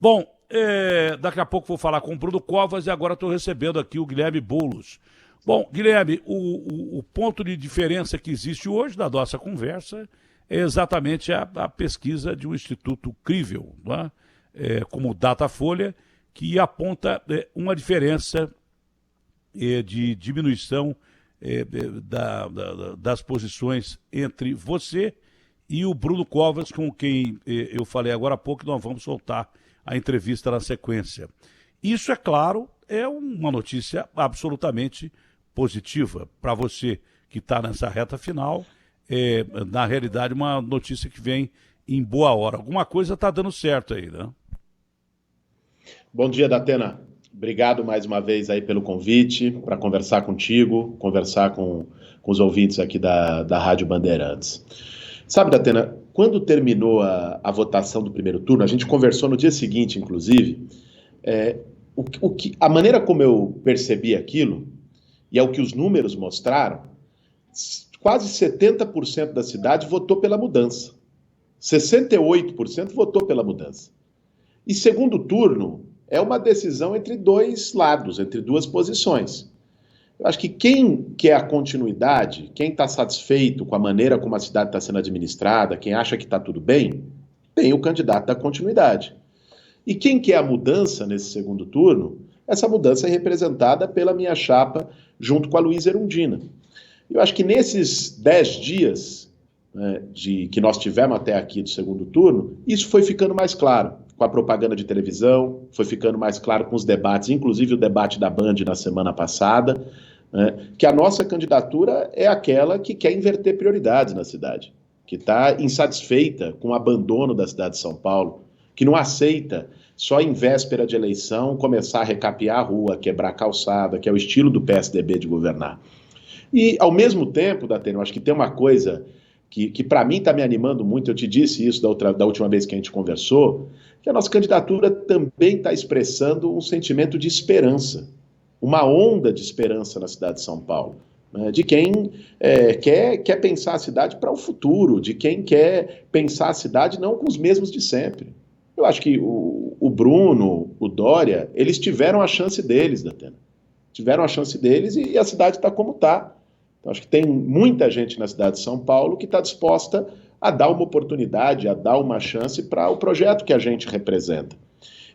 Bom, daqui a pouco vou falar com o Bruno Covas e agora estou recebendo aqui o Guilherme Boulos. Bom, Guilherme, o ponto de diferença que existe hoje da nossa conversa é exatamente a pesquisa de um instituto crível, não é? Como o Datafolha, que aponta uma diferença de diminuição das posições entre você e o Bruno Covas, com quem eu falei agora há pouco, nós vamos soltar a entrevista na sequência. Isso, é claro, é uma notícia absolutamente positiva para você que está nessa reta final. Na realidade, uma notícia que vem em boa hora. Alguma coisa está dando certo aí, né? Bom dia, Datena. Obrigado mais uma vez aí pelo convite para conversar contigo, conversar com os ouvintes aqui da Rádio Bandeirantes. Sabe, Datena, quando terminou a votação do primeiro turno, a gente conversou no dia seguinte, inclusive, a maneira como eu percebi aquilo, e é o que os números mostraram, quase 70% da cidade votou pela mudança. 68% votou pela mudança. E segundo turno é uma decisão entre dois lados, entre duas posições. Eu acho que quem quer a continuidade, quem está satisfeito com a maneira como a cidade está sendo administrada, quem acha que está tudo bem, tem o candidato da continuidade. E quem quer a mudança nesse segundo turno, essa mudança é representada pela minha chapa junto com a Luísa Erundina. Eu acho que nesses 10 dias que nós tivemos até aqui do segundo turno, isso foi ficando mais claro. Com a propaganda de televisão, foi ficando mais claro com os debates, inclusive o debate da Band na semana passada, que a nossa candidatura é aquela que quer inverter prioridades na cidade, que está insatisfeita com o abandono da cidade de São Paulo, que não aceita só em véspera de eleição começar a recapear a rua, quebrar a calçada, que é o estilo do PSDB de governar. E, ao mesmo tempo, Datena, eu acho que tem uma coisa que para mim está me animando muito, eu te disse isso da última vez que a gente conversou, que a nossa candidatura também está expressando um sentimento de esperança, uma onda de esperança na cidade de São Paulo, né, de quem quer pensar a cidade para o futuro, de quem quer pensar a cidade não com os mesmos de sempre. Eu acho que o Bruno, o Dória, eles tiveram a chance deles, Datena. Tiveram a chance deles e a cidade está como está. Então, acho que tem muita gente na cidade de São Paulo que está disposta a dar uma oportunidade, a dar uma chance para o projeto que a gente representa.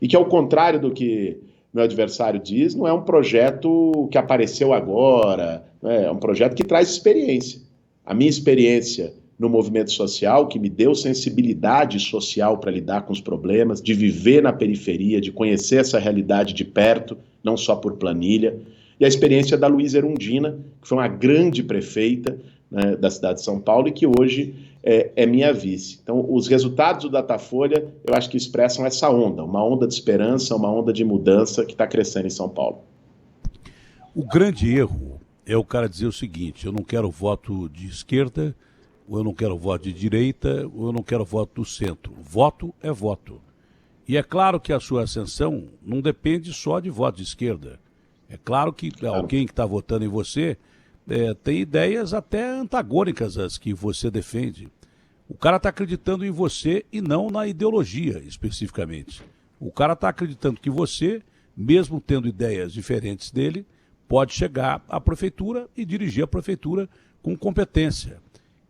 E que, ao contrário do que meu adversário diz, não é um projeto que apareceu agora, né? É um projeto que traz experiência. A minha experiência no movimento social, que me deu sensibilidade social para lidar com os problemas, de viver na periferia, de conhecer essa realidade de perto, não só por planilha, e a experiência da Luísa Erundina, que foi uma grande prefeita, né, da cidade de São Paulo e que hoje é minha vice. Então, os resultados do Datafolha, eu acho que expressam essa onda, uma onda de esperança, uma onda de mudança que está crescendo em São Paulo. O grande erro é o cara dizer o seguinte: eu não quero voto de esquerda, ou eu não quero voto de direita, ou eu não quero voto do centro. Voto é voto. E é claro que a sua ascensão não depende só de voto de esquerda. É claro que alguém que está votando em você tem ideias até antagônicas às que você defende. O cara está acreditando em você e não na ideologia, especificamente. O cara está acreditando que você, mesmo tendo ideias diferentes dele, pode chegar à prefeitura e dirigir a prefeitura com competência.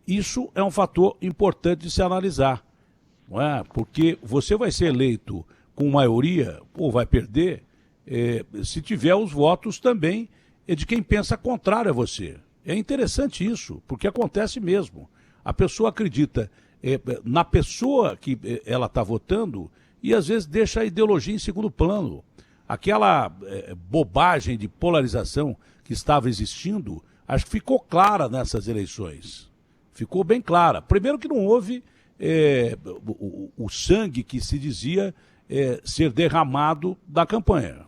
Isso é um fator importante de se analisar, não é? Porque você vai ser eleito com maioria, ou vai perder, se tiver os votos também de quem pensa contrário a você. É interessante isso, porque acontece mesmo. A pessoa acredita na pessoa que ela está votando e às vezes deixa a ideologia em segundo plano. Aquela bobagem de polarização que estava existindo, acho que ficou clara nessas eleições. Ficou bem clara. Primeiro que não houve o sangue que se dizia ser derramado da campanha.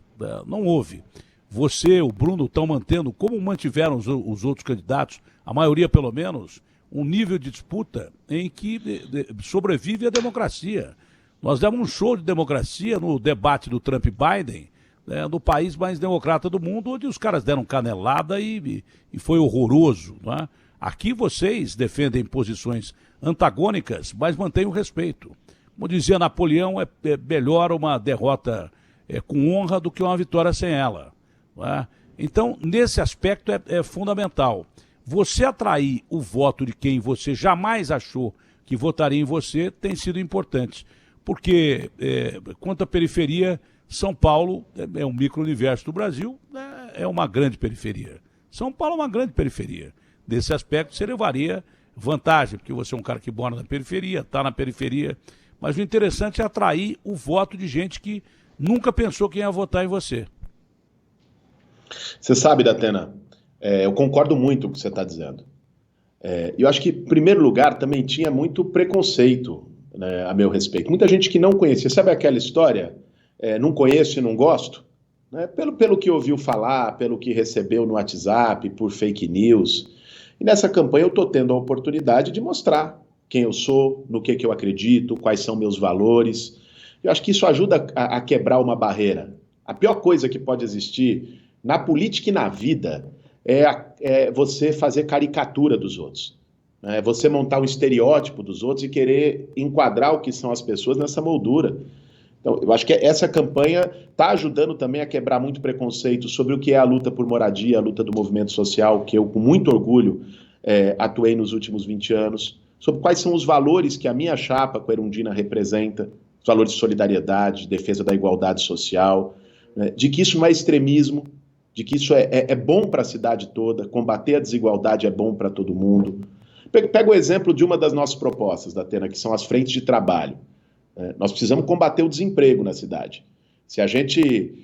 Não houve. Você, o Bruno, estão mantendo, como mantiveram os outros candidatos, a maioria pelo menos, um nível de disputa em que sobrevive a democracia. Nós demos um show de democracia no debate do Trump e Biden, no país mais democrata do mundo, onde os caras deram canelada e foi horroroso. Né? Aqui vocês defendem posições antagônicas, mas mantêm o respeito. Como dizia Napoleão, é melhor uma derrota com honra do que uma vitória sem ela. Não é? Então, nesse aspecto é fundamental. Você atrair o voto de quem você jamais achou que votaria em você tem sido importante. Porque, quanto à periferia, São Paulo é um micro-universo do Brasil, é uma grande periferia. São Paulo é uma grande periferia. Nesse aspecto, você levaria vantagem, porque você é um cara que mora na periferia, está na periferia. Mas o interessante é atrair o voto de gente que nunca pensou que ia votar em você. Você sabe, Datena, eu concordo muito com o que você está dizendo. Eu acho que, em primeiro lugar, também tinha muito preconceito, né, a meu respeito. Muita gente que não conhecia. Sabe aquela história? Não conheço e não gosto? Né? Pelo que ouviu falar, pelo que recebeu no WhatsApp, por fake news. E nessa campanha eu estou tendo a oportunidade de mostrar quem eu sou, no que eu acredito, quais são meus valores. Eu acho que isso ajuda a quebrar uma barreira. A pior coisa que pode existir na política e na vida é você fazer caricatura dos outros. É você montar um estereótipo dos outros e querer enquadrar o que são as pessoas nessa moldura. Então, eu acho que essa campanha está ajudando também a quebrar muito preconceito sobre o que é a luta por moradia, a luta do movimento social, que eu, com muito orgulho, atuei nos últimos 20 anos, sobre quais são os valores que a minha chapa com a Erundina representa, os valores de solidariedade, defesa da igualdade social, né, de que isso não é extremismo, de que isso é bom para a cidade toda, combater a desigualdade é bom para todo mundo. Pega o exemplo de uma das nossas propostas, Datena, que são as frentes de trabalho. Nós precisamos combater o desemprego na cidade. Se a gente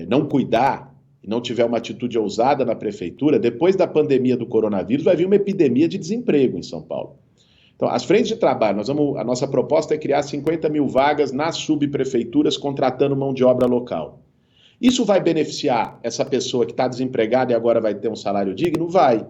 não cuidar e não tiver uma atitude ousada na prefeitura, depois da pandemia do coronavírus vai vir uma epidemia de desemprego em São Paulo. Então, as frentes de trabalho, a nossa proposta é criar 50 mil vagas nas subprefeituras contratando mão de obra local. Isso vai beneficiar essa pessoa que está desempregada e agora vai ter um salário digno? Vai.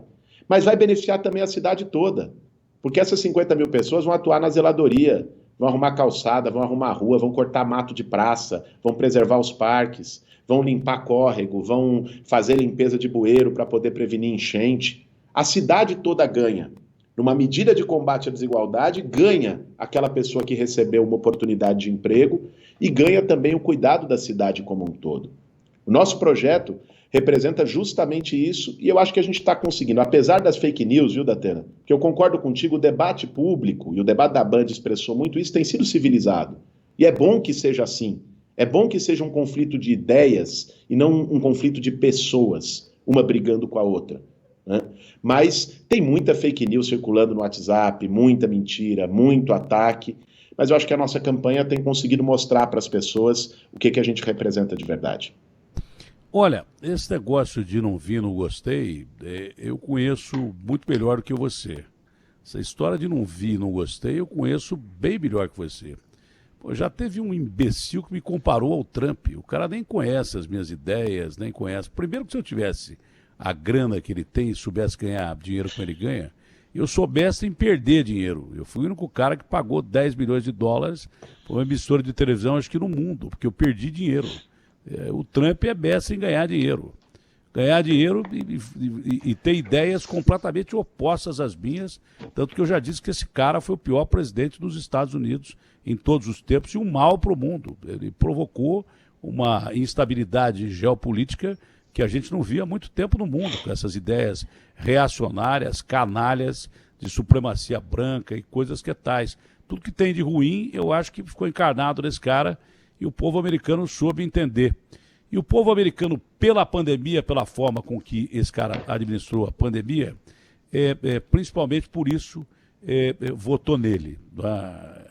Mas vai beneficiar também a cidade toda. Porque essas 50 mil pessoas vão atuar na zeladoria, vão arrumar calçada, vão arrumar rua, vão cortar mato de praça, vão preservar os parques, vão limpar córrego, vão fazer limpeza de bueiro para poder prevenir enchente. A cidade toda ganha. Numa medida de combate à desigualdade, ganha aquela pessoa que recebeu uma oportunidade de emprego e ganha também o cuidado da cidade como um todo. O nosso projeto representa justamente isso e eu acho que a gente está conseguindo, apesar das fake news, viu, Datena? Que eu concordo contigo, o debate público, e o debate da Band expressou muito isso, tem sido civilizado. E é bom que seja assim. É bom que seja um conflito de ideias e não um conflito de pessoas, uma brigando com a outra. Né? Mas tem muita fake news circulando no WhatsApp, muita mentira, muito ataque, mas eu acho que a nossa campanha tem conseguido mostrar para as pessoas o que a gente representa de verdade. Olha, esse negócio de não vi, não gostei, eu conheço muito melhor do que você. Essa história de não vi, não gostei, eu conheço bem melhor que você. Pô, já teve um imbecil que me comparou ao Trump. O cara nem conhece as minhas ideias, nem conhece. Primeiro que se eu tivesse a grana que ele tem e soubesse ganhar dinheiro como ele ganha, eu soubesse em perder dinheiro. Eu fui o único cara que pagou 10 milhões de dólares para uma emissora de televisão, acho que no mundo, porque eu perdi dinheiro. O Trump é mestre em ganhar dinheiro. Ganhar dinheiro e ter ideias completamente opostas às minhas, tanto que eu já disse que esse cara foi o pior presidente dos Estados Unidos em todos os tempos e um mal para o mundo. Ele provocou uma instabilidade geopolítica que a gente não via há muito tempo no mundo, com essas ideias reacionárias, canalhas, de supremacia branca e coisas que tais. Tudo que tem de ruim, eu acho que ficou encarnado nesse cara e o povo americano soube entender. E o povo americano, pela pandemia, pela forma com que esse cara administrou a pandemia, principalmente por isso, votou nele,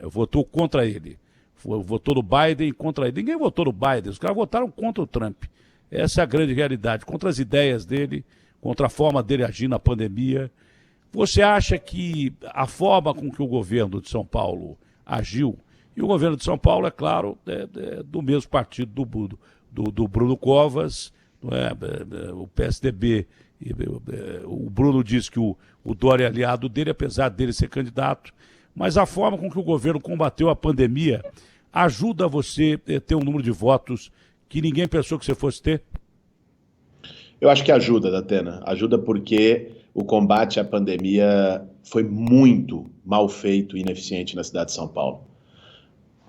votou contra ele. Votou no Biden contra ele. Ninguém votou no Biden, os caras votaram contra o Trump. Essa é a grande realidade, contra as ideias dele, contra a forma dele agir na pandemia. Você acha que a forma com que o governo de São Paulo agiu, e o governo de São Paulo, é claro, é do mesmo partido do Bruno Covas, não é? O PSDB, o Bruno diz que o Dória é aliado dele, apesar dele ser candidato, mas a forma com que o governo combateu a pandemia ajuda você a ter um número de votos que ninguém pensou que você fosse ter? Eu acho que ajuda, Datena. Ajuda porque o combate à pandemia foi muito mal feito e ineficiente na cidade de São Paulo.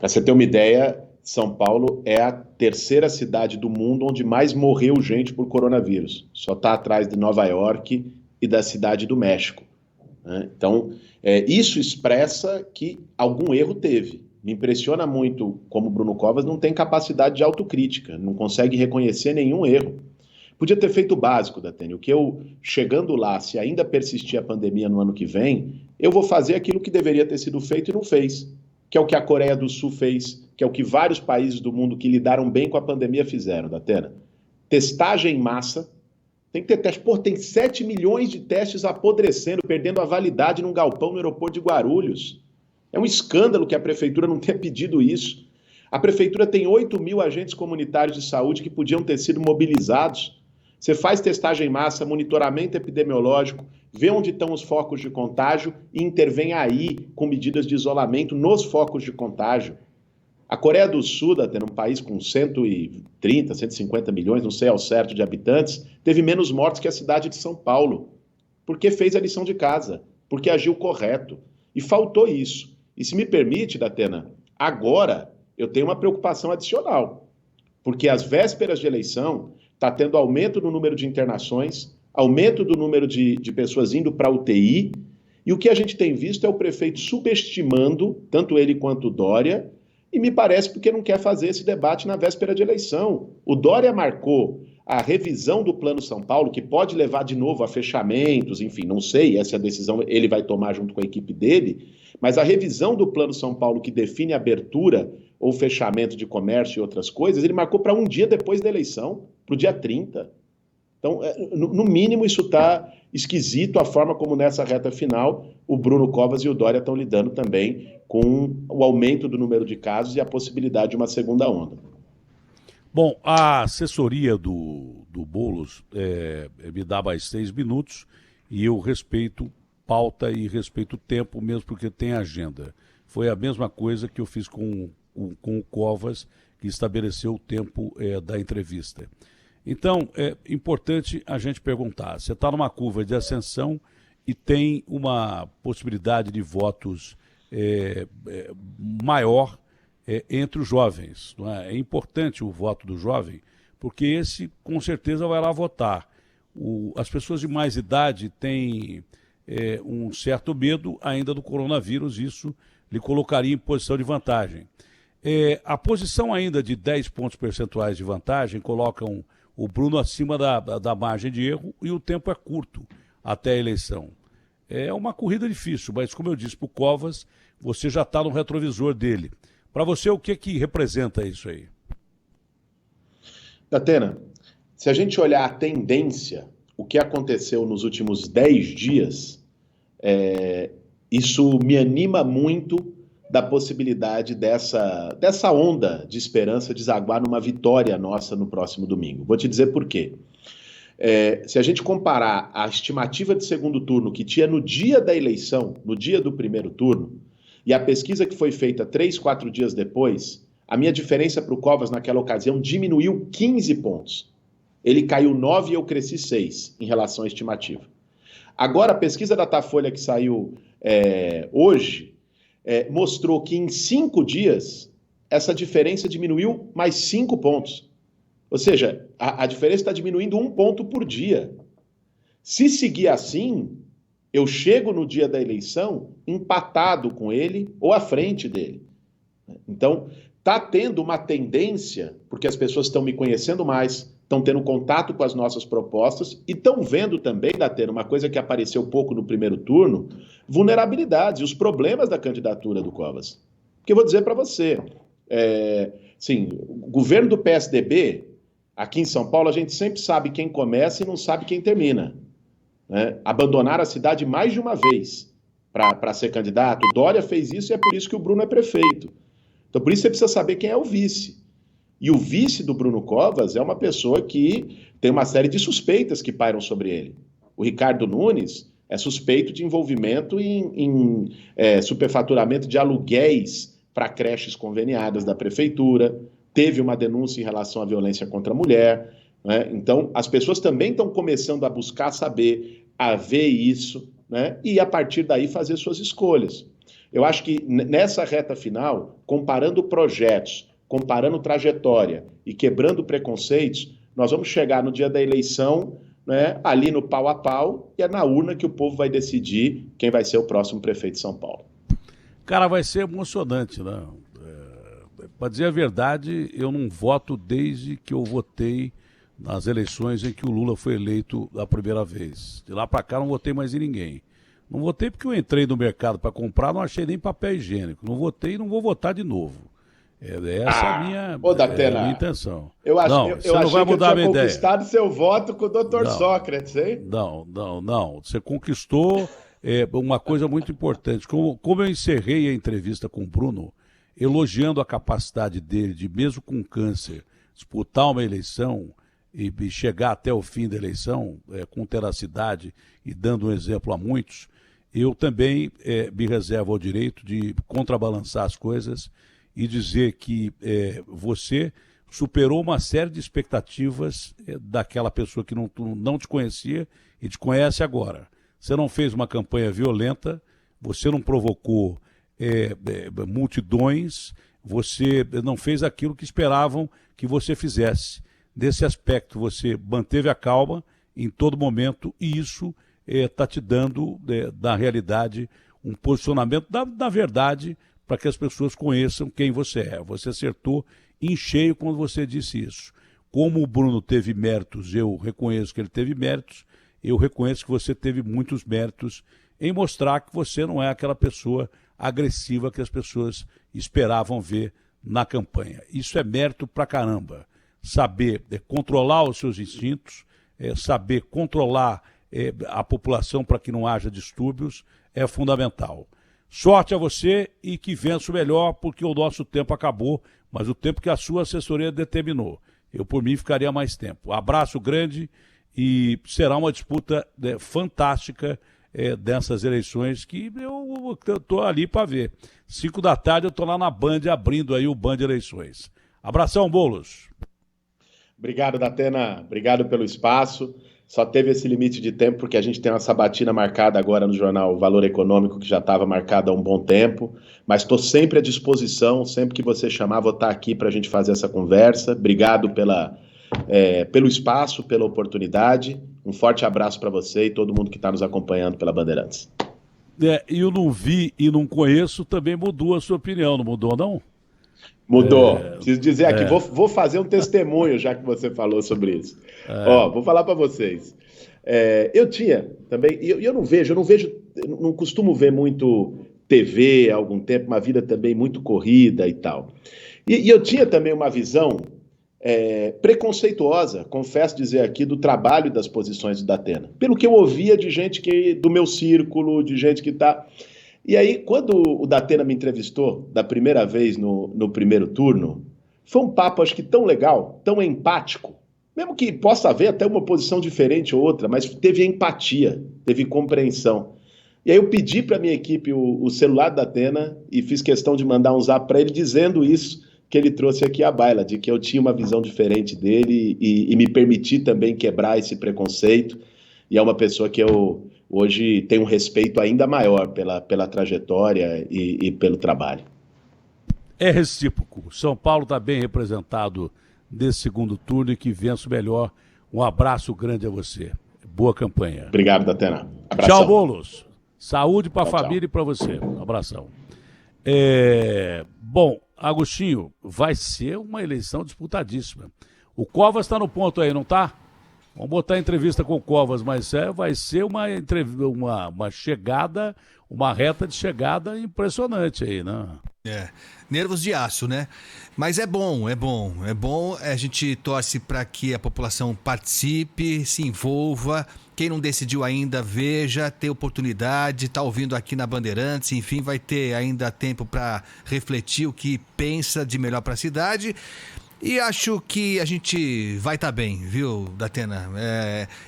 Para você ter uma ideia, São Paulo é a terceira cidade do mundo onde mais morreu gente por coronavírus. Só está atrás de Nova York e da cidade do México, né? Então, isso expressa que algum erro teve. Me impressiona muito como o Bruno Covas não tem capacidade de autocrítica, não consegue reconhecer nenhum erro. Podia ter feito o básico, Datênio, que eu, chegando lá, se ainda persistir a pandemia no ano que vem, eu vou fazer aquilo que deveria ter sido feito e não fez, que é o que a Coreia do Sul fez, que é o que vários países do mundo que lidaram bem com a pandemia fizeram, Datena. Testagem em massa, tem que ter teste. Pô, tem 7 milhões de testes apodrecendo, perdendo a validade num galpão no aeroporto de Guarulhos. É um escândalo que a prefeitura não tenha pedido isso. A prefeitura tem 8 mil agentes comunitários de saúde que podiam ter sido mobilizados. Você faz testagem em massa, monitoramento epidemiológico, vê onde estão os focos de contágio e intervém aí com medidas de isolamento nos focos de contágio. A Coreia do Sul, tendo um país com 130, 150 milhões, não sei ao certo, de habitantes, teve menos mortes que a cidade de São Paulo, porque fez a lição de casa, porque agiu correto. E faltou isso. E se me permite, Datena, agora eu tenho uma preocupação adicional, porque às vésperas de eleição está tendo aumento no número de internações, aumento do número de pessoas indo para a UTI, e o que a gente tem visto é o prefeito subestimando, tanto ele quanto o Dória, e me parece porque não quer fazer esse debate na véspera de eleição. O Dória marcou a revisão do Plano São Paulo, que pode levar de novo a fechamentos, enfim, não sei, essa é a decisão ele vai tomar junto com a equipe dele, mas a revisão do Plano São Paulo, que define abertura ou fechamento de comércio e outras coisas, ele marcou para um dia depois da eleição, para o dia 30. Então, no mínimo, isso está esquisito, a forma como nessa reta final o Bruno Covas e o Dória estão lidando também com o aumento do número de casos e a possibilidade de uma segunda onda. Bom, a assessoria do Boulos me dá mais 6 minutos e eu respeito pauta e respeito o tempo, mesmo porque tem agenda. Foi a mesma coisa que eu fiz com o Covas, que estabeleceu o tempo da entrevista. Então, é importante a gente perguntar, você está numa curva de ascensão e tem uma possibilidade de votos maior entre os jovens. Não é? É importante o voto do jovem, porque esse com certeza vai lá votar. As pessoas de mais idade têm um certo medo ainda do coronavírus, isso lhe colocaria em posição de vantagem. A posição ainda de 10 pontos percentuais de vantagem colocam o Bruno acima da margem de erro e o tempo é curto até a eleição. É uma corrida difícil, mas como eu disse para o Covas, você já está no retrovisor dele. Para você, o que representa isso aí? Datena, se a gente olhar a tendência, o que aconteceu nos últimos 10 dias, isso me anima muito da possibilidade dessa onda de esperança desaguar numa vitória nossa no próximo domingo. Vou te dizer por quê. Se a gente comparar a estimativa de segundo turno que tinha no dia da eleição, no dia do primeiro turno, e a pesquisa que foi feita 3, 4 dias depois, a minha diferença para o Covas naquela ocasião diminuiu 15 pontos. Ele caiu 9 e eu cresci 6 em relação à estimativa. Agora, a pesquisa da Datafolha que saiu hoje mostrou que em 5 dias essa diferença diminuiu mais 5 pontos. Ou seja, a diferença está diminuindo 1 ponto por dia. Se seguir assim, eu chego no dia da eleição empatado com ele ou à frente dele. Então, está tendo uma tendência, porque as pessoas estão me conhecendo mais, estão tendo contato com as nossas propostas e estão vendo também, Datena, uma coisa que apareceu pouco no primeiro turno, vulnerabilidades e os problemas da candidatura do Covas. Porque eu vou dizer para você, o governo do PSDB, aqui em São Paulo, a gente sempre sabe quem começa e não sabe quem termina. Né? Abandonaram a cidade mais de uma vez para ser candidato. O Dória fez isso e é por isso que o Bruno é prefeito. Então, por isso você precisa saber quem é o vice. E o vice do Bruno Covas é uma pessoa que tem uma série de suspeitas que pairam sobre ele. O Ricardo Nunes é suspeito de envolvimento em superfaturamento de aluguéis para creches conveniadas da prefeitura, teve uma denúncia em relação à violência contra a mulher, né? Então, as pessoas também estão começando a buscar saber, a ver isso, né? E a partir daí fazer suas escolhas. Eu acho que nessa reta final, comparando projetos, comparando trajetória e quebrando preconceitos, nós vamos chegar no dia da eleição, né, ali no pau a pau, e é na urna que o povo vai decidir quem vai ser o próximo prefeito de São Paulo. Cara, vai ser emocionante, né? Para dizer a verdade, eu não voto desde que eu votei nas eleições em que o Lula foi eleito a primeira vez. De lá para cá não votei mais em ninguém. Não votei porque eu entrei no mercado para comprar, não achei nem papel higiênico. Não votei e não vou votar de novo. Essa é a minha intenção. Eu achei que eu tinha conquistado seu voto com o Dr. Sócrates, hein? Não. Você conquistou uma coisa muito importante. Como eu encerrei a entrevista com o Bruno, elogiando a capacidade dele de, mesmo com câncer, disputar uma eleição e chegar até o fim da eleição com teracidade e dando um exemplo a muitos, eu também me reservo ao direito de contrabalançar as coisas e dizer que você superou uma série de expectativas daquela pessoa que não te conhecia e te conhece agora. Você não fez uma campanha violenta, você não provocou multidões, você não fez aquilo que esperavam que você fizesse. Nesse aspecto, você manteve a calma em todo momento e isso está te dando, na realidade, um posicionamento da verdade para que as pessoas conheçam quem você é. Você acertou em cheio quando você disse isso. Como o Bruno teve méritos, eu reconheço que ele teve méritos, eu reconheço que você teve muitos méritos em mostrar que você não é aquela pessoa agressiva que as pessoas esperavam ver na campanha. Isso é mérito pra caramba. Saber controlar os seus instintos, saber controlar a população para que não haja distúrbios é fundamental. Sorte a você e que vença o melhor, porque o nosso tempo acabou, mas o tempo que a sua assessoria determinou. Eu, por mim, ficaria mais tempo. Abraço grande e será uma disputa fantástica dessas eleições que eu estou ali para ver. 5 da tarde eu estou lá na Band, abrindo aí o Band Eleições. Abração, Boulos. Obrigado, Datena. Obrigado pelo espaço. Só teve esse limite de tempo porque a gente tem uma sabatina marcada agora no jornal Valor Econômico, que já estava marcada há um bom tempo, mas estou sempre à disposição, sempre que você chamar, vou estar aqui para a gente fazer essa conversa. Obrigado pelo espaço, pela oportunidade. Um forte abraço para você e todo mundo que está nos acompanhando pela Bandeirantes. Eu não vi e não conheço, também mudou a sua opinião, não mudou, não? Mudou. Preciso dizer aqui, vou fazer um testemunho, já que você falou sobre isso. Vou falar para vocês. Eu tinha também, eu não costumo ver muito TV há algum tempo, uma vida também muito corrida e tal. E eu tinha também uma visão preconceituosa, confesso dizer aqui, do trabalho e das posições do Datena. Pelo que eu ouvia de gente do meu círculo, de gente que está... E aí, quando o Datena me entrevistou da primeira vez no primeiro turno, foi um papo, acho que tão legal, tão empático, mesmo que possa haver até uma posição diferente ou outra, mas teve empatia, teve compreensão. E aí eu pedi para a minha equipe o celular do Datena e fiz questão de mandar um zap para ele dizendo isso que ele trouxe aqui à baila, de que eu tinha uma visão diferente dele e me permiti também quebrar esse preconceito. E é uma pessoa que eu... hoje tem um respeito ainda maior pela trajetória e pelo trabalho. É recíproco. São Paulo está bem representado nesse segundo turno e que vença o melhor. Um abraço grande a você. Boa campanha. Obrigado, Datena. Abração. Tchau, Boulos. Saúde para a família e para você. Um abração. Bom, Agostinho, vai ser uma eleição disputadíssima. O Covas está no ponto aí, não está? Vamos botar a entrevista com o Covas, mas vai ser uma chegada, uma reta de chegada impressionante aí, né? Nervos de aço, né? Mas é bom. A gente torce para que a população participe, se envolva. Quem não decidiu ainda, veja, tem oportunidade, está ouvindo aqui na Bandeirantes, enfim, vai ter ainda tempo para refletir o que pensa de melhor para a cidade. E acho que a gente vai estar bem, viu, Datena?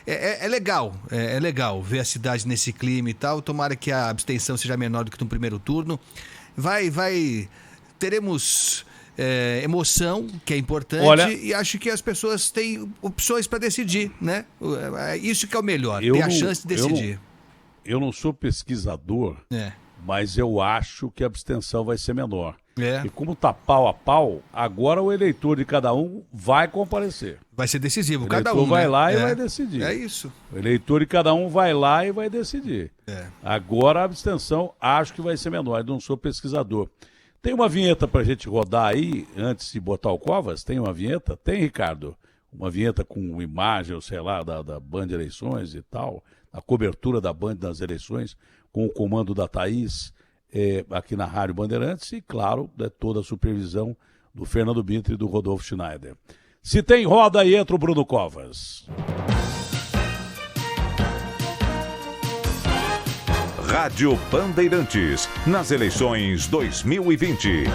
É legal ver a cidade nesse clima e tal. Tomara que a abstenção seja menor do que no primeiro turno. Teremos emoção, que é importante. Olha, e acho que as pessoas têm opções para decidir, né? Isso que é o melhor, ter a chance de decidir. Eu não sou pesquisador mas eu acho que a abstenção vai ser menor. É. E como está pau a pau, agora o eleitor de cada um vai comparecer. Vai ser decisivo, O cada eleitor um, vai né? lá e vai decidir. É isso. O eleitor de cada um vai lá e vai decidir. Agora a abstenção acho que vai ser menor. Eu não sou pesquisador. Tem uma vinheta para a gente rodar aí, antes de botar o Covas? Tem uma vinheta? Tem, Ricardo? Uma vinheta com imagem, ou sei lá, da Band Eleições e tal, a cobertura da Band nas eleições, com o comando da Thaís, aqui na Rádio Bandeirantes, e, claro, toda a supervisão do Fernando Bintra e do Rodolfo Schneider. Se tem roda aí, entra o Bruno Covas. Rádio Bandeirantes, nas eleições 2020.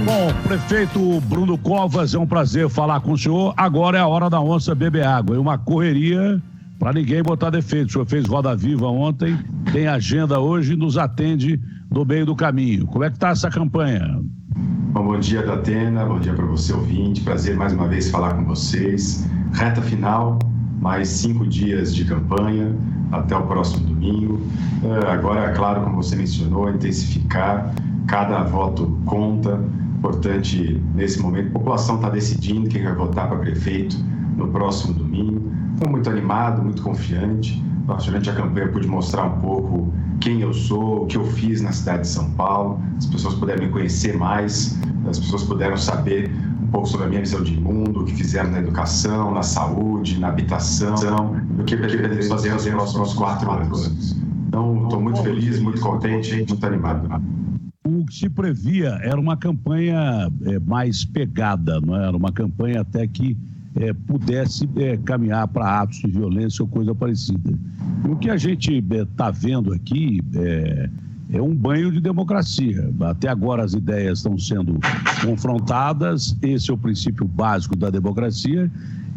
Bom, prefeito Bruno Covas, é um prazer falar com o senhor. Agora é a hora da onça beber água. É uma correria para ninguém botar defeito. O senhor fez Roda Viva ontem, tem agenda hoje e nos atende no meio do caminho. Como é que está essa campanha? Bom dia, Datena. Bom dia para você, ouvinte. Prazer mais uma vez falar com vocês. Reta final, mais 5 dias de campanha até o próximo domingo. Agora, é claro, como você mencionou, intensificar. Cada voto conta. Importante nesse momento. A população está decidindo quem vai votar para prefeito no próximo domingo. Estou muito animado, muito confiante. Durante a campanha pude mostrar um pouco quem eu sou, o que eu fiz na cidade de São Paulo. As pessoas puderam me conhecer mais, as pessoas puderam saber um pouco sobre a minha visão de mundo, o que fizeram na educação, na saúde, na habitação, o que pretendemos fazer nos próximos 4 anos. Então, estou muito feliz, muito contente, muito animado. O que se previa era uma campanha mais pegada, não é? Era uma campanha até que pudesse caminhar para atos de violência ou coisa parecida. E o que a gente está vendo aqui é um banho de democracia. Até agora as ideias estão sendo confrontadas, esse é o princípio básico da democracia,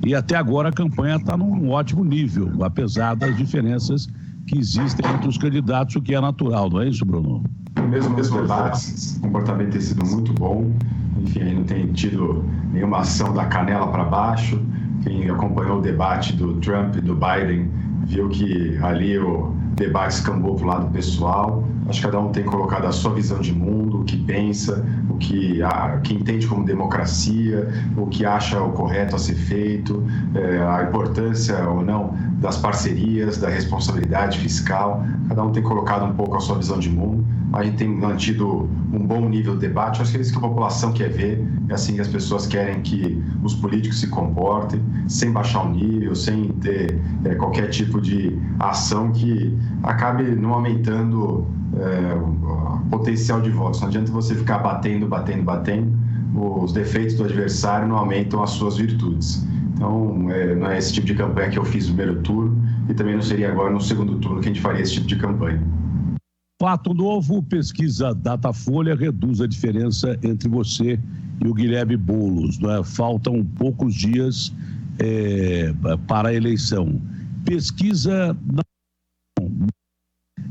e até agora a campanha está num ótimo nível, apesar das diferenças que existem entre os candidatos, o que é natural, não é isso, Bruno? Mesmo debates, o comportamento tem sido muito bom. Enfim, aí não tem tido nenhuma ação da canela para baixo. Quem acompanhou o debate do Trump e do Biden viu que ali o debate escambou para o lado pessoal. Acho que cada um tem colocado a sua visão de mundo, o que pensa, o que entende como democracia, o que acha o correto a ser feito, a importância ou não das parcerias, da responsabilidade fiscal. Cada um tem colocado um pouco a sua visão de mundo. A gente tem mantido um bom nível de debate. Acho que é isso que a população quer ver. É assim que as pessoas querem que os políticos se comportem, sem baixar o nível, sem ter qualquer tipo de ação que acabe não aumentando o potencial de votos. Não adianta você ficar batendo. Os defeitos do adversário não aumentam as suas virtudes. Então, não é esse tipo de campanha que eu fiz no primeiro turno e também não seria agora no segundo turno que a gente faria esse tipo de campanha. Fato novo, pesquisa Datafolha reduz a diferença entre você e o Guilherme Boulos, não é? Faltam poucos dias para a eleição. Pesquisa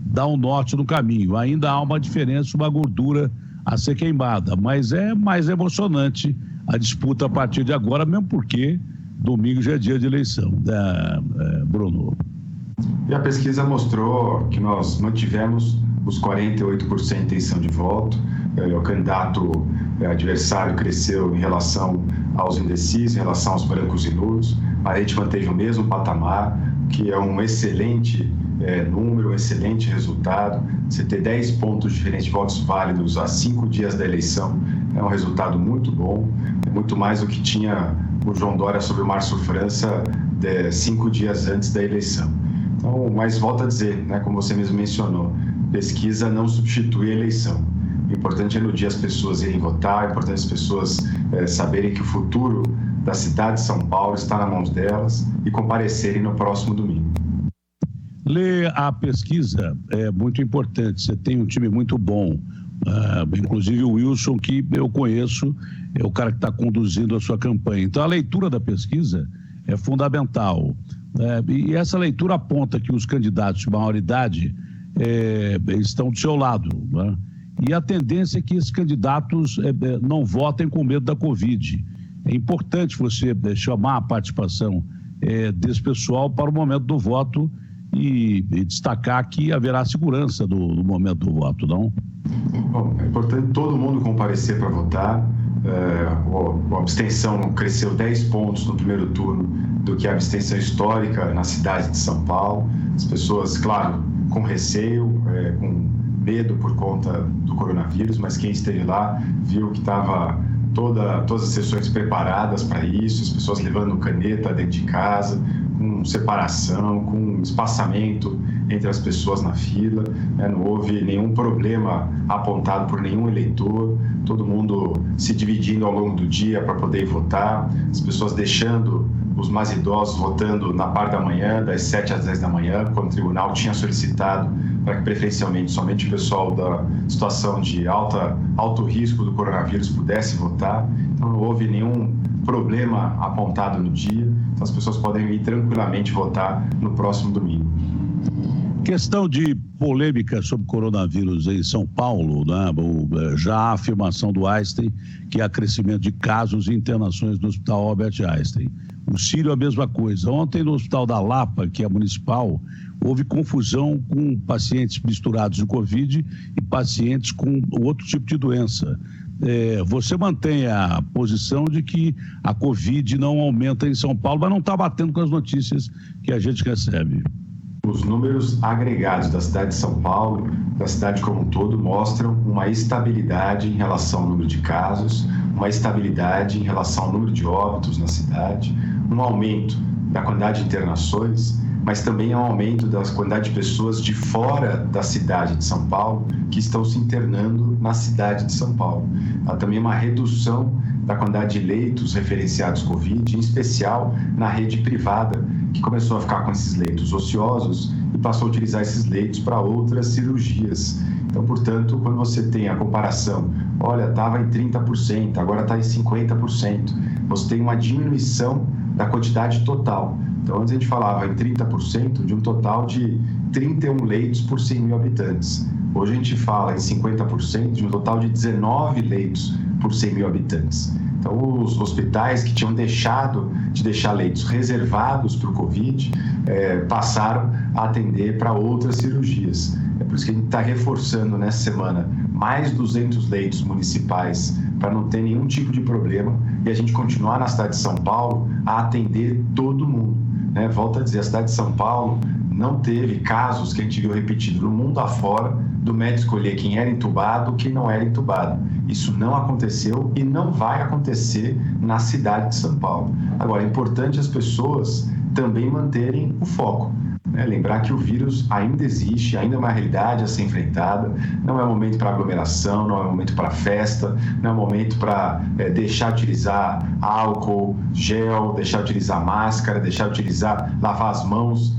dá um norte no caminho. Ainda há uma diferença, uma gordura a ser queimada, mas é mais emocionante a disputa a partir de agora, mesmo porque domingo já é dia de eleição, Bruno. E a pesquisa mostrou que nós mantivemos os 48% de intenção de voto. O candidato adversário cresceu em relação aos indecisos, em relação aos brancos e nulos. A gente manteve o mesmo patamar, que é um excelente número, um excelente resultado. Você ter 10 pontos diferentes de votos válidos a 5 dias da eleição é um resultado muito bom, é muito mais do que tinha o João Dória sobre o Márcio França 5 dias antes da eleição. Então, mas volto a dizer, né, como você mesmo mencionou, pesquisa não substitui a eleição. O importante é no dia as pessoas irem votar, é importante as pessoas saberem que o futuro da cidade de São Paulo está nas mãos delas e comparecerem no próximo domingo. Ler a pesquisa é muito importante, você tem um time muito bom, inclusive o Wilson, que eu conheço, é o cara que está conduzindo a sua campanha. Então a leitura da pesquisa é fundamental. E essa leitura aponta que os candidatos de maior idade estão do seu lado, né? E a tendência é que esses candidatos não votem com medo da Covid. É importante você chamar a participação desse pessoal para o momento do voto e destacar que haverá segurança no momento do voto, não? Bom, é importante todo mundo comparecer para votar. A abstenção cresceu 10 pontos no primeiro turno do que a abstenção histórica na cidade de São Paulo. As pessoas, claro, com receio, com medo por conta do coronavírus, mas quem esteve lá viu que estava todas as sessões preparadas para isso, as pessoas levando caneta dentro de casa, com separação, com espaçamento entre as pessoas na fila, né? Não houve nenhum problema apontado por nenhum eleitor, todo mundo se dividindo ao longo do dia para poder votar, as pessoas deixando os mais idosos votando na parte da manhã, das 7 às 10 da manhã, quando o tribunal tinha solicitado para que preferencialmente somente o pessoal da situação de alto risco do coronavírus pudesse votar. Então não houve nenhum problema apontado no dia, então as pessoas podem ir tranquilamente votar no próximo domingo. Questão de polêmica sobre coronavírus em São Paulo, né? Já a afirmação do Einstein que há crescimento de casos e internações no Hospital Albert Einstein. O Sírio a mesma coisa. Ontem no Hospital da Lapa, que é municipal, houve confusão com pacientes misturados de Covid e pacientes com outro tipo de doença. Você mantém a posição de que a Covid não aumenta em São Paulo, mas não está batendo com as notícias que a gente recebe. Os números agregados da cidade de São Paulo, da cidade como um todo, mostram uma estabilidade em relação ao número de casos, uma estabilidade em relação ao número de óbitos na cidade, um aumento da quantidade de internações, mas também um aumento da quantidade de pessoas de fora da cidade de São Paulo que estão se internando na cidade de São Paulo. Há também uma redução da quantidade de leitos referenciados Covid, em especial na rede privada, que começou a ficar com esses leitos ociosos e passou a utilizar esses leitos para outras cirurgias. Então, portanto, quando você tem a comparação, olha, estava em 30%, agora está em 50%, você tem uma diminuição da quantidade total. Então, antes a gente falava em 30% de um total de 31 leitos por 100 mil habitantes. Hoje a gente fala em 50% de um total de 19 leitos por 100 mil habitantes. Então, os hospitais que tinham deixado de deixar leitos reservados para o Covid passaram a atender para outras cirurgias. É por isso que a gente está reforçando nessa semana mais 200 leitos municipais para não ter nenhum tipo de problema e a gente continuar na cidade de São Paulo a atender todo mundo. Né? Volto a dizer, a cidade de São Paulo não teve casos que a gente viu repetido no mundo afora do médico escolher quem era entubado ou quem não era entubado. Isso não aconteceu e não vai acontecer na cidade de São Paulo. Agora, é importante as pessoas também manterem o foco. Lembrar que o vírus ainda existe, ainda é uma realidade a ser enfrentada, não é momento para aglomeração, não é momento para festa, não é momento para deixar de utilizar álcool, gel, deixar de utilizar máscara, deixar de utilizar, lavar as mãos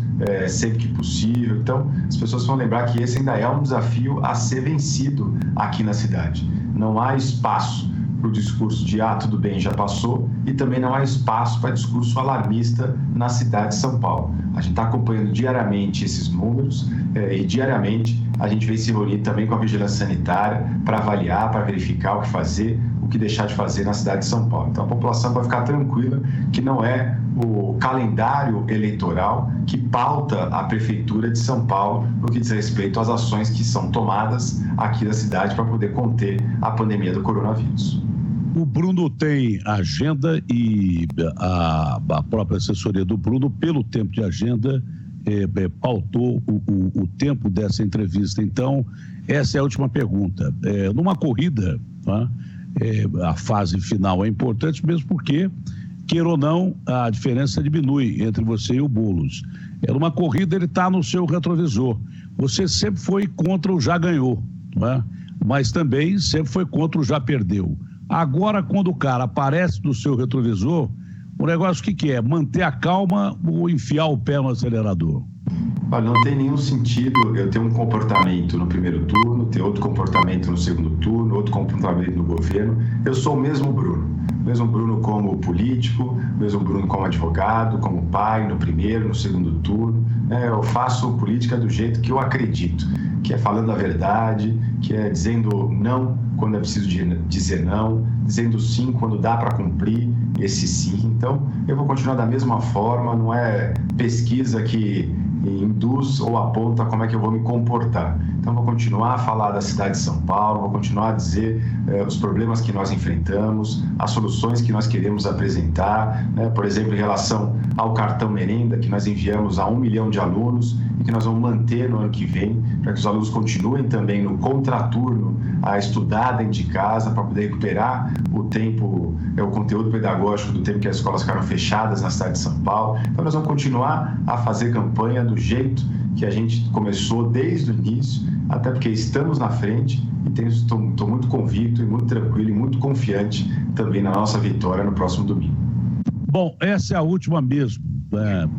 sempre que possível. Então, as pessoas vão lembrar que esse ainda é um desafio a ser vencido aqui na cidade. Não há espaço para o discurso de tudo bem, já passou, e também não há espaço para discurso alarmista na cidade de São Paulo. A gente está acompanhando diariamente esses números e diariamente a gente vem se reunir também com a vigilância sanitária para avaliar, para verificar o que fazer, o que deixar de fazer na cidade de São Paulo. Então a população vai ficar tranquila que não é o calendário eleitoral que pauta a Prefeitura de São Paulo no que diz respeito às ações que são tomadas aqui na cidade para poder conter a pandemia do coronavírus. O Bruno tem agenda e a própria assessoria do Bruno, pelo tempo de agenda, pautou o tempo dessa entrevista. Então, essa é a última pergunta. Numa corrida, tá? A fase final é importante mesmo porque, queira ou não, a diferença diminui entre você e o Boulos. Numa corrida, ele está no seu retrovisor. Você sempre foi contra o já ganhou, tá? Mas também sempre foi contra o já perdeu. Agora, quando o cara aparece no seu retrovisor, o negócio o que é? Manter a calma ou enfiar o pé no acelerador? Não tem nenhum sentido eu ter um comportamento no primeiro turno, ter outro comportamento no segundo turno, outro comportamento no governo. Eu sou o mesmo Bruno como político, mesmo Bruno como advogado, como pai, no primeiro, no segundo turno. Eu faço política do jeito que eu acredito, que é falando a verdade, que é dizendo não quando é preciso dizer não, dizendo sim quando dá para cumprir esse sim. Então, eu vou continuar da mesma forma, não é pesquisa que induz ou aponta como é que eu vou me comportar. Então, vou continuar a falar da cidade de São Paulo, vou continuar a dizer os problemas que nós enfrentamos, as soluções que nós queremos apresentar, né? Por exemplo, em relação ao cartão merenda, que nós enviamos a 1 milhão de alunos e que nós vamos manter no ano que vem, para que os alunos continuem também no contraturno a estudar dentro de casa, para poder recuperar o tempo, o conteúdo pedagógico do tempo que as escolas ficaram fechadas na cidade de São Paulo. Então, nós vamos continuar a fazer campanha do jeito que a gente começou desde o início, até porque estamos na frente e estou muito convicto e muito tranquilo e muito confiante também na nossa vitória no próximo domingo. Bom, essa é a última mesmo.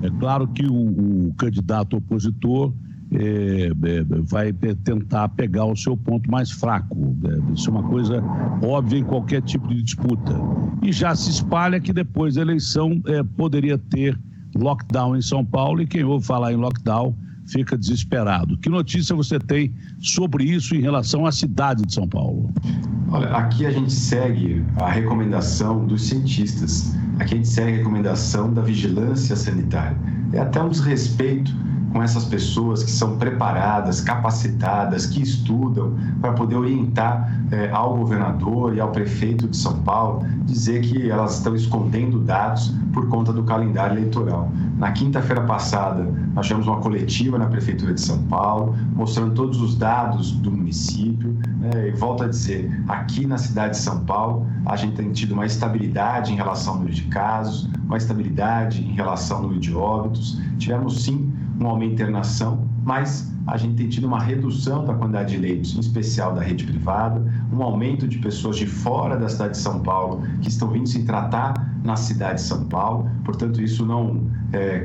É claro que o candidato opositor vai tentar pegar o seu ponto mais fraco. Isso é uma coisa óbvia em qualquer tipo de disputa. E já se espalha que depois da eleição poderia ter lockdown em São Paulo, e quem ouve falar em lockdown fica desesperado. Que notícia você tem sobre isso em relação à cidade de São Paulo? Olha, aqui a gente segue a recomendação dos cientistas, aqui a gente segue a recomendação da vigilância sanitária. É até um desrespeito com essas pessoas que são preparadas, capacitadas, que estudam para poder orientar ao governador e ao prefeito de São Paulo, dizer que elas estão escondendo dados por conta do calendário eleitoral. Na quinta-feira passada, nós tivemos uma coletiva na Prefeitura de São Paulo, mostrando todos os dados do município, e volto a dizer, aqui na cidade de São Paulo, a gente tem tido uma estabilidade em relação ao número de casos, uma estabilidade em relação ao número de óbitos. Tivemos, sim, um aumento de internação, mas a gente tem tido uma redução da quantidade de leitos, em especial da rede privada, um aumento de pessoas de fora da cidade de São Paulo que estão vindo se tratar na cidade de São Paulo. Portanto, isso não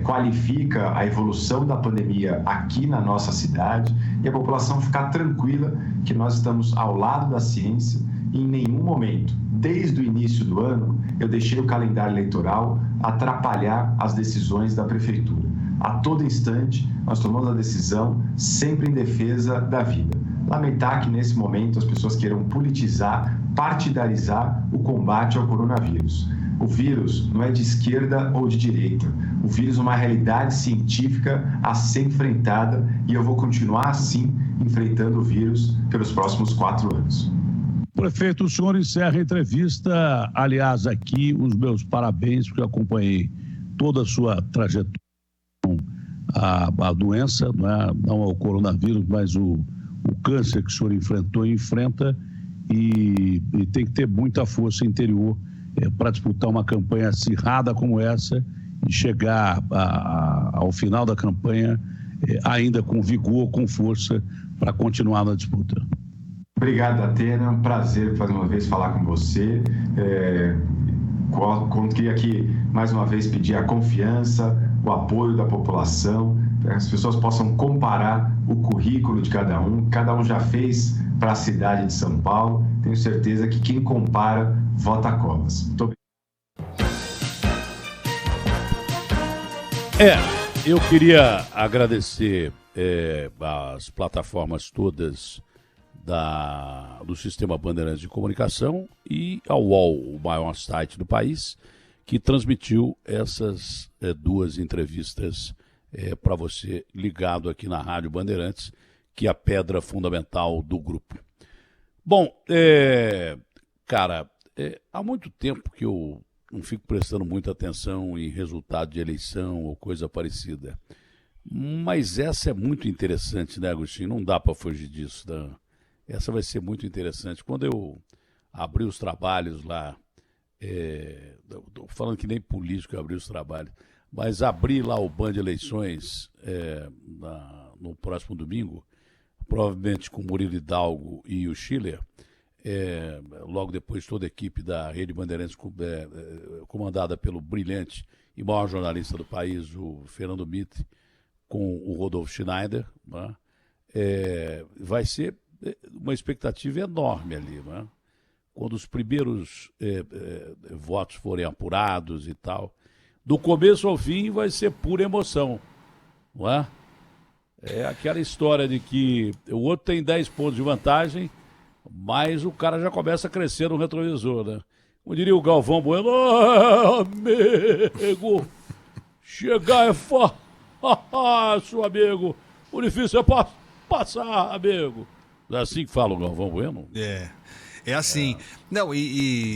qualifica a evolução da pandemia aqui na nossa cidade, e a população ficar tranquila que nós estamos ao lado da ciência e em nenhum momento, desde o início do ano, eu deixei o calendário eleitoral atrapalhar as decisões da Prefeitura. A todo instante, nós tomamos a decisão sempre em defesa da vida. Lamentar que, nesse momento, as pessoas queiram politizar, partidarizar o combate ao coronavírus. O vírus não é de esquerda ou de direita. O vírus é uma realidade científica a ser enfrentada, e eu vou continuar, assim, enfrentando o vírus pelos próximos 4 anos. Prefeito, o senhor encerra a entrevista. Aliás, aqui os meus parabéns, porque eu acompanhei toda a sua trajetória. A doença, não ao coronavírus, mas o câncer que o senhor enfrentou e enfrenta, e tem que ter muita força interior para disputar uma campanha acirrada como essa e chegar ao final da campanha ainda com vigor, com força, para continuar na disputa. Obrigado, Atena. É um prazer, mais uma vez, falar com você. Queria aqui, mais uma vez, pedir a confiança, o apoio da população, para que as pessoas possam comparar o currículo de cada um já fez para a cidade de São Paulo. Tenho certeza que quem compara, vota Covas. Muito obrigado. Eu queria agradecer as plataformas todas do Sistema Bandeirantes de Comunicação e ao UOL, o maior site do país, que transmitiu essas 2 entrevistas para você ligado aqui na Rádio Bandeirantes, que é a pedra fundamental do grupo. Bom, cara, há muito tempo que eu não fico prestando muita atenção em resultado de eleição ou coisa parecida. Mas essa é muito interessante, né, Agostinho? Não dá para fugir disso, né? Essa vai ser muito interessante. Quando eu abri os trabalhos lá, tô falando que nem político abri os trabalhos, mas abri lá o Band Eleições no próximo domingo, provavelmente com o Murilo Hidalgo e o Schiller, logo depois toda a equipe da Rede Bandeirantes, comandada pelo brilhante e maior jornalista do país, o Fernando Mitre, com o Rodolfo Schneider, né? Vai ser uma expectativa enorme ali, né? Quando os primeiros votos forem apurados e tal. Do começo ao fim vai ser pura emoção, não é? É aquela história de que o outro tem 10 pontos de vantagem, mas o cara já começa a crescer no retrovisor, né? Como diria o Galvão Bueno, amigo, chegar é fácil. Seu amigo, o difícil é passar, amigo. Não é assim que fala o Galvão Bueno? É assim. Não,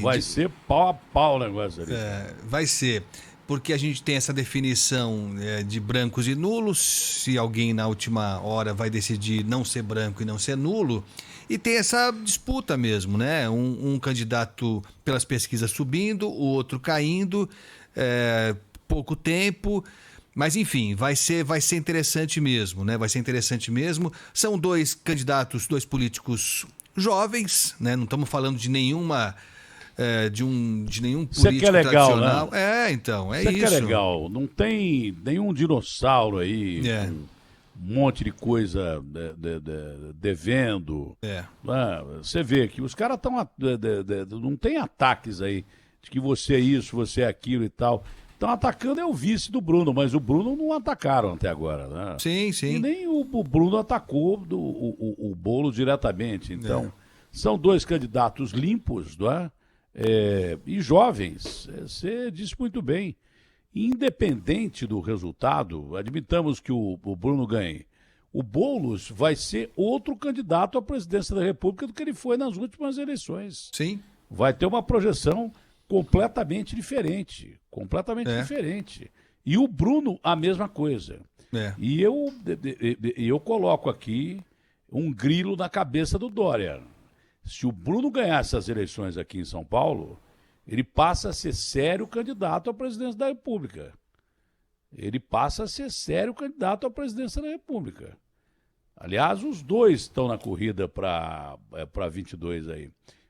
Vai ser pau a pau o negócio ali. Vai ser. Porque a gente tem essa definição de brancos e nulos, se alguém na última hora vai decidir não ser branco e não ser nulo, e tem essa disputa mesmo, né? Um candidato pelas pesquisas subindo, o outro caindo, pouco tempo, mas enfim, vai ser interessante mesmo, né? Vai ser interessante mesmo. São dois candidatos, dois políticos jovens, né? Não estamos falando de nenhuma... de nenhum político Isso que é legal, tradicional. né? Então, é Isso isso. que é legal. Não tem nenhum dinossauro aí com um monte de coisa devendo. Você vê que os caras estão... não tem ataques aí de que você é isso, você é aquilo e tal. Estão atacando o vice do Bruno, mas o Bruno não atacaram até agora, né? Sim. E nem o Bruno atacou o Boulos diretamente. Então, são dois candidatos limpos, não é? E jovens, você disse muito bem. Independente do resultado, admitamos que o Bruno ganhe. O Boulos vai ser outro candidato à presidência da República do que ele foi nas últimas eleições. Sim. Vai ter uma projeção completamente diferente. Completamente diferente. E o Bruno, a mesma coisa. E eu coloco aqui um grilo na cabeça do Dória. Se o Bruno ganhar essas eleições aqui em São Paulo, ele passa a ser sério candidato à presidência da República. Ele passa a ser sério candidato à presidência da República. Aliás, os dois estão na corrida para 22 aí.